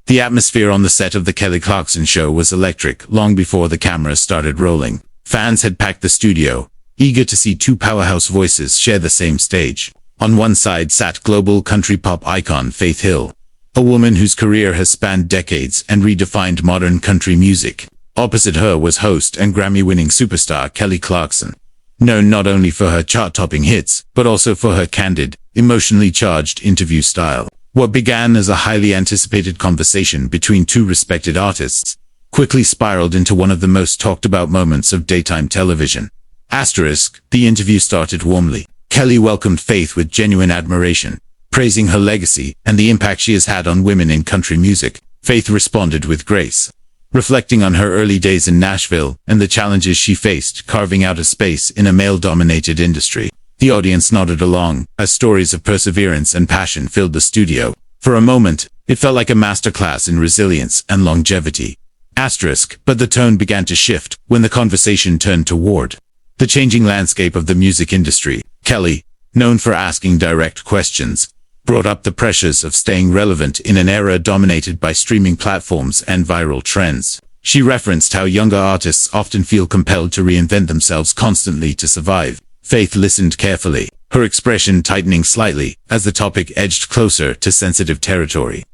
The atmosphere on the set of the Kelly Clarkson show was electric long before the cameras started rolling. Fans had packed the studio, eager to see two powerhouse voices share the same stage. On one side sat global country pop icon Faith Hill, a woman whose career has spanned decades and redefined modern country music. Opposite her was host and Grammy-winning superstar Kelly Clarkson, known not only for her chart-topping hits, but also for her candid, emotionally charged interview style. What began as a highly anticipated conversation between two respected artists quickly spiraled into one of the most talked-about moments of daytime television. The interview started warmly. Kelly welcomed Faith with genuine admiration, praising her legacy and the impact she has had on women in country music. Faith responded with grace, reflecting on her early days in Nashville and the challenges she faced carving out a space in a male-dominated industry. The audience nodded along as stories of perseverance and passion filled the studio. For a moment, it felt like a masterclass in resilience and longevity. But the tone began to shift when the conversation turned toward the changing landscape of the music industry. Kelly, known for asking direct questions, brought up the pressures of staying relevant in an era dominated by streaming platforms and viral trends. She referenced how younger artists often feel compelled to reinvent themselves constantly to survive. Faith listened carefully, her expression tightening slightly as the topic edged closer to sensitive territory.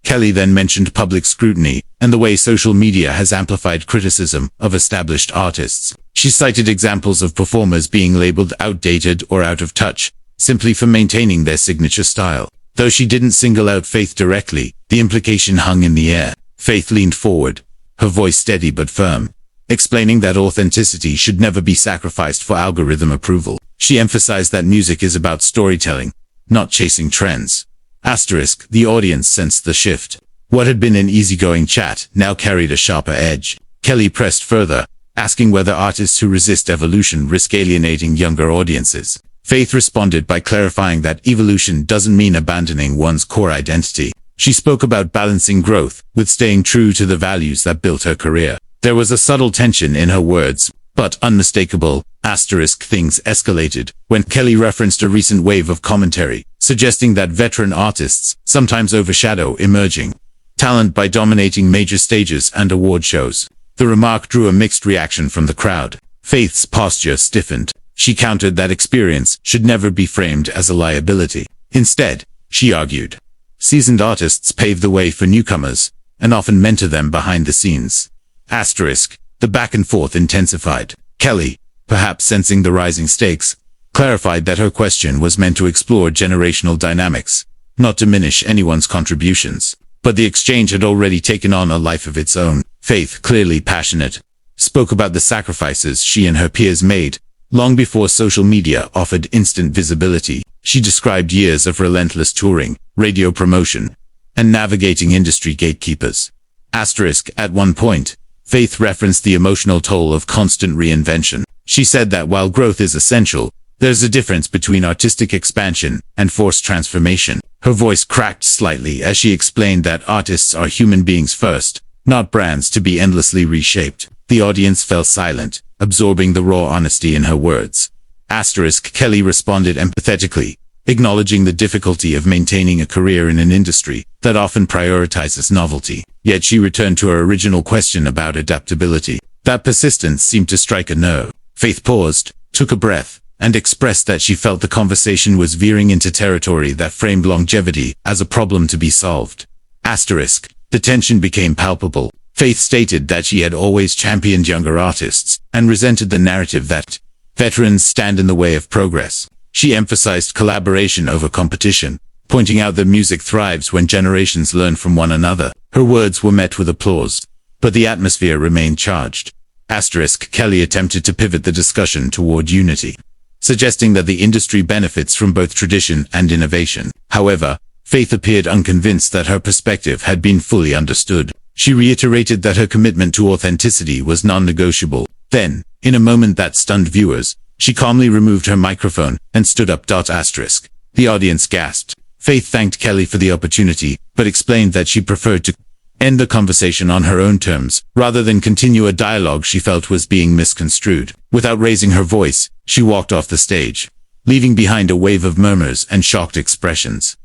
Kelly then mentioned public scrutiny and the way social media has amplified criticism of established artists. She cited examples of performers being labeled outdated or out of touch, simply for maintaining their signature style. Though she didn't single out Faith directly, the implication hung in the air. Faith leaned forward, her voice steady but firm, explaining that authenticity should never be sacrificed for algorithm approval. She emphasized that music is about storytelling, not chasing trends. The audience sensed the shift. What had been an easygoing chat now carried a sharper edge. Kelly pressed further, asking whether artists who resist evolution risk alienating younger audiences. Faith responded by clarifying that evolution doesn't mean abandoning one's core identity. She spoke about balancing growth with staying true to the values that built her career. There was a subtle tension in her words, but unmistakable. Things escalated when Kelly referenced a recent wave of commentary, suggesting that veteran artists sometimes overshadow emerging talent by dominating major stages and award shows. The remark drew a mixed reaction from the crowd. Faith's posture stiffened. She countered that experience should never be framed as a liability. Instead, she argued, seasoned artists pave the way for newcomers and often mentor them behind the scenes. The back and forth intensified. Kelly, perhaps sensing the rising stakes, clarified that her question was meant to explore generational dynamics, not diminish anyone's contributions. But the exchange had already taken on a life of its own. Faith, clearly passionate, spoke about the sacrifices she and her peers made long before social media offered instant visibility. She described years of relentless touring, radio promotion, and navigating industry gatekeepers. At one point, Faith referenced the emotional toll of constant reinvention. She said that while growth is essential, there's a difference between artistic expansion and forced transformation. Her voice cracked slightly as she explained that artists are human beings first, not brands to be endlessly reshaped. The audience fell silent, absorbing the raw honesty in her words. Kelly responded empathetically, acknowledging the difficulty of maintaining a career in an industry that often prioritizes novelty. Yet she returned to her original question about adaptability. That persistence seemed to strike a nerve. Faith paused, took a breath, and expressed that she felt the conversation was veering into territory that framed longevity as a problem to be solved. The tension became palpable. Faith stated that she had always championed younger artists and resented the narrative that veterans stand in the way of progress. She emphasized collaboration over competition, pointing out that music thrives when generations learn from one another. Her words were met with applause, but the atmosphere remained charged. Kelly attempted to pivot the discussion toward unity, suggesting that the industry benefits from both tradition and innovation. However, Faith appeared unconvinced that her perspective had been fully understood. She reiterated that her commitment to authenticity was non-negotiable. Then, in a moment that stunned viewers, she calmly removed her microphone and stood up. The audience gasped. Faith thanked Kelly for the opportunity, but explained that she preferred to end the conversation on her own terms, rather than continue a dialogue she felt was being misconstrued. Without raising her voice, she walked off the stage, leaving behind a wave of murmurs and shocked expressions.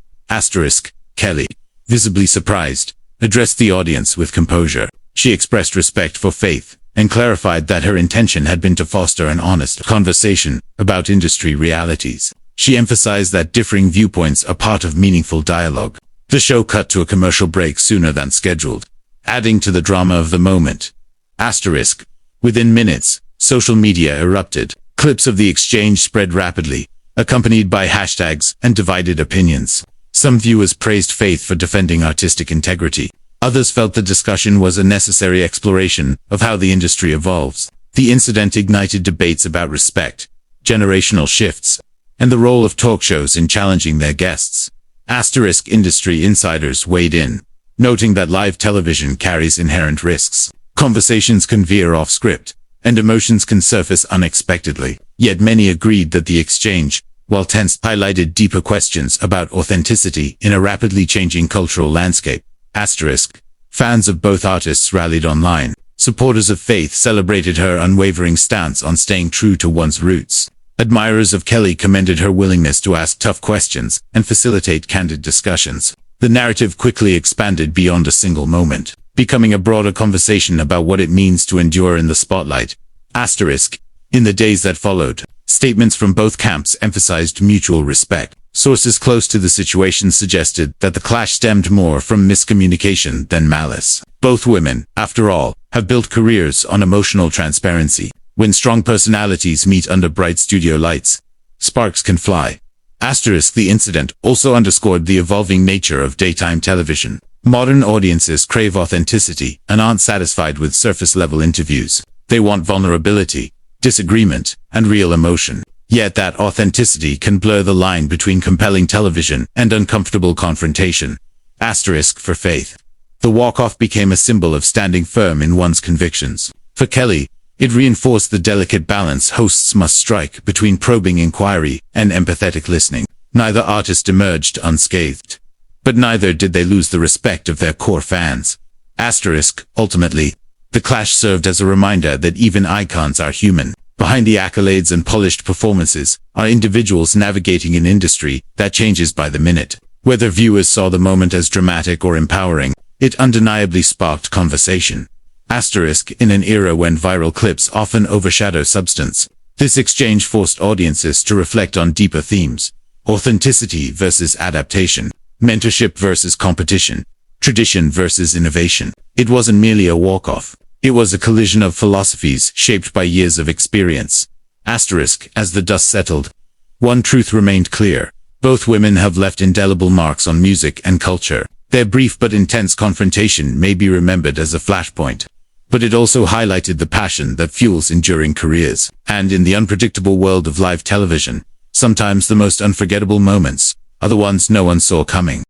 Kelly, visibly surprised, addressed the audience with composure. She expressed respect for Faith and clarified that her intention had been to foster an honest conversation about industry realities. She emphasized that differing viewpoints are part of meaningful dialogue. The show cut to a commercial break sooner than scheduled, adding to the drama of the moment. Asterisk. Within minutes, social media erupted. Clips of the exchange spread rapidly, accompanied by hashtags and divided opinions. Some viewers praised Faith for defending artistic integrity. Others felt the discussion was a necessary exploration of how the industry evolves. The incident ignited debates about respect, generational shifts, and the role of talk shows in challenging their guests. Asterisk. Industry insiders weighed in, noting that live television carries inherent risks. Conversations can veer off script, and emotions can surface unexpectedly. Yet many agreed that the exchange, while tense, highlighted deeper questions about authenticity in a rapidly changing cultural landscape. Asterisk. Fans of both artists rallied online. Supporters of Faith celebrated her unwavering stance on staying true to one's roots. Admirers of Kelly commended her willingness to ask tough questions and facilitate candid discussions. The narrative quickly expanded beyond a single moment, becoming a broader conversation about what it means to endure in the spotlight. Asterisk. In the days that followed, statements from both camps emphasized mutual respect. Sources close to the situation suggested that the clash stemmed more from miscommunication than malice. Both women, after all, have built careers on emotional transparency. When strong personalities meet under bright studio lights, sparks can fly. Asterisk. The incident also underscored the evolving nature of daytime television. Modern audiences crave authenticity and aren't satisfied with surface-level interviews. They want vulnerability, disagreement, and real emotion. Yet that authenticity can blur the line between compelling television and uncomfortable confrontation. Asterisk. For Faith, the walk-off became a symbol of standing firm in one's convictions. For Kelly, it reinforced the delicate balance hosts must strike between probing inquiry and empathetic listening. Neither artist emerged unscathed, but neither did they lose the respect of their core fans. Asterisk. Ultimately, the clash served as a reminder that even icons are human. Behind the accolades and polished performances are individuals navigating an industry that changes by the minute. Whether viewers saw the moment as dramatic or empowering, it undeniably sparked conversation. Asterisk. In an era when viral clips often overshadow substance, this exchange forced audiences to reflect on deeper themes: authenticity versus adaptation, mentorship versus competition, tradition versus innovation. It wasn't merely a walk-off. It was a collision of philosophies shaped by years of experience. Asterisk. As the dust settled, one truth remained clear. Both women have left indelible marks on music and culture. Their brief but intense confrontation may be remembered as a flashpoint, but it also highlighted the passion that fuels enduring careers. And in the unpredictable world of live television, sometimes the most unforgettable moments are the ones no one saw coming.